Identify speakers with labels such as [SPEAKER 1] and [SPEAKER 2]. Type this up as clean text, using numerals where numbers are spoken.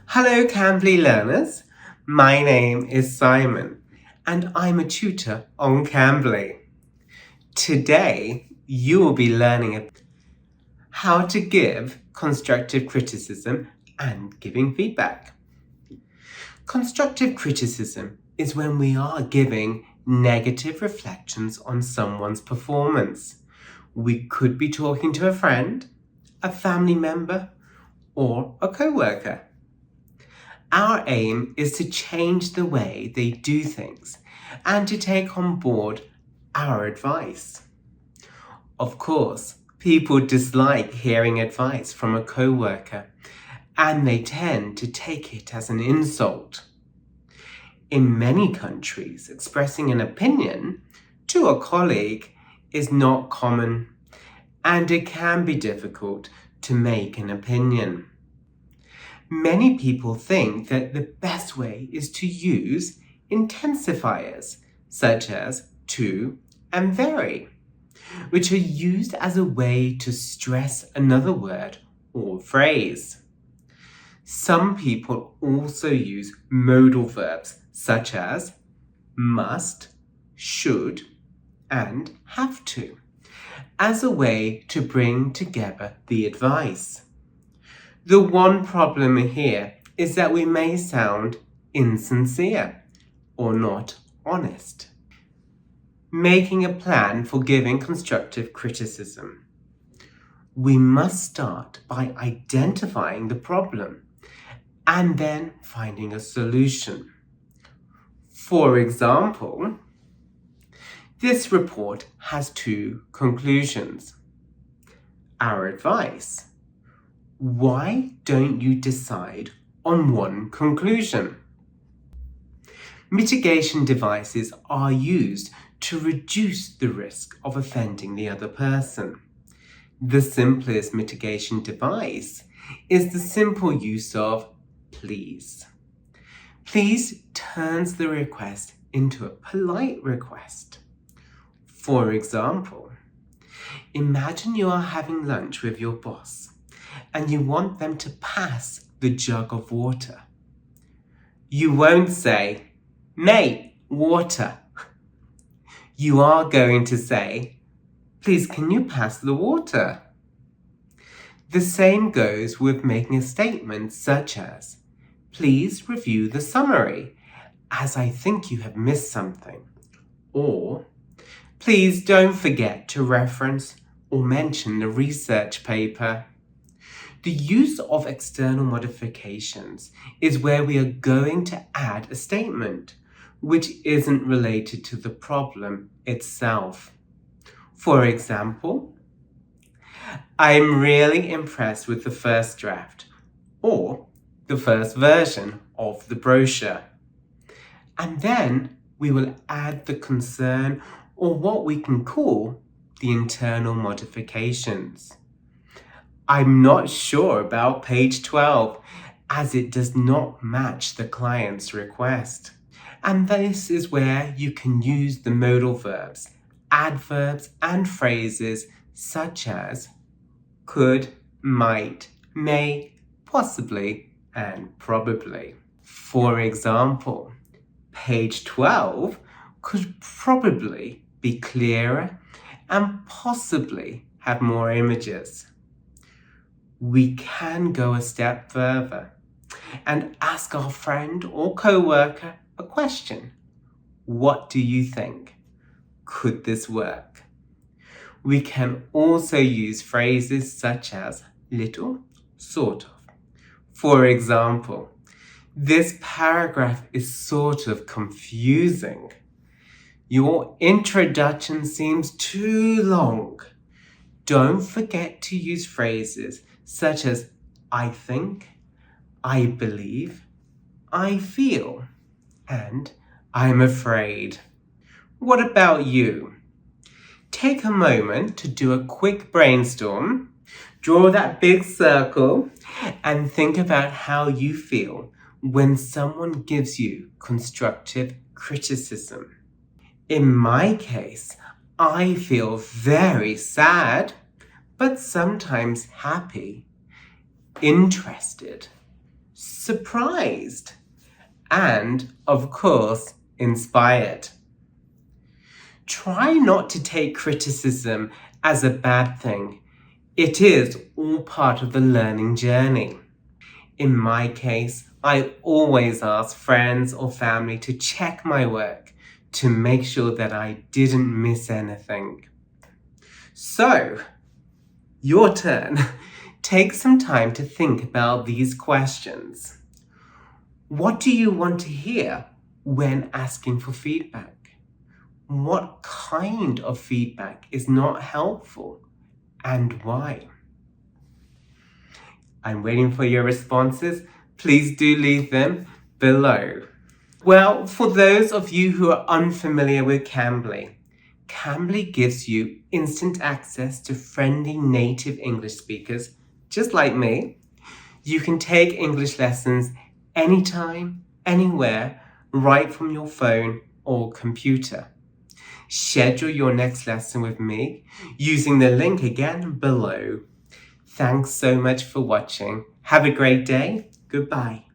[SPEAKER 1] Hello, Cambly learners. My name is Simon, and I'm a tutor on Cambly. Today, you will be learning how to give constructive criticism and giving feedback. Constructive criticism is when we are giving negative reflections on someone's performance. We could be talking to a friend, a family member, or a co-worker. Our aim is to change the way they do things and to take on board our advice. Of course, people dislike hearing advice from a co-worker, and they tend to take it as an insult. In many countries, expressing an opinion to a colleague is not common, and it can be difficult to make an opinion. Many people think that the best way is to use intensifiers, such as to and very, which are used as a way to stress another word or phrase. Some people also use modal verbs, such as must, should, and have to, as a way to bring together the advice. The one problem here is that we may sound insincere or not honest. Making a plan for giving constructive criticism. We must start by identifying the problem and then finding a solution. For example, this report has two conclusions. Our advice: why don't you decide on one conclusion? Mitigation devices are used to reduce the risk of offending the other person. The simplest mitigation device is the simple use of please. Please turns the request into a polite request. For example, imagine you are having lunch with your boss and you want them to pass the jug of water. You won't say, "Mate, water." You are going to say, "Please, can you pass the water?" The same goes with making a statement such as, "Please review the summary, as I think you have missed something." Or, "Please don't forget to reference or mention the research paper." The use of external modifications is where we are going to add a statement which isn't related to the problem itself. For example, "I'm really impressed with the first draft," or the first version of the brochure. And then we will add the concern, or what we can call the internal modifications. "I'm not sure about page 12, as it does not match the client's request." And this is where you can use the modal verbs, adverbs, and phrases such as could, might, may, possibly, and probably. For example, page 12 could probably be clearer and possibly have more images. We can go a step further and ask our friend or co-worker a question. What do you think? Could this work? We can also use phrases such as little, sort of. For example, this paragraph is sort of confusing. Your introduction seems too long. Don't forget to use phrases such as I think, I believe, I feel, and I'm afraid. What about you? Take a moment to do a quick brainstorm, draw that big circle, and think about how you feel when someone gives you constructive criticism. In my case, I feel very sad, but sometimes happy, interested, surprised, and, of course, inspired. Try not to take criticism as a bad thing. It is all part of the learning journey. In my case, I always ask friends or family to check my work to make sure that I didn't miss anything. So, your turn. Take some time to think about these questions. What do you want to hear when asking for feedback? What kind of feedback is not helpful and why? I'm waiting for your responses. Please do leave them below. Well, for those of you who are unfamiliar with Cambly, Cambly gives you instant access to friendly native English speakers, just like me. You can take English lessons anytime, anywhere, right from your phone or computer. Schedule your next lesson with me using the link again below. Thanks so much for watching. Have a great day. Goodbye.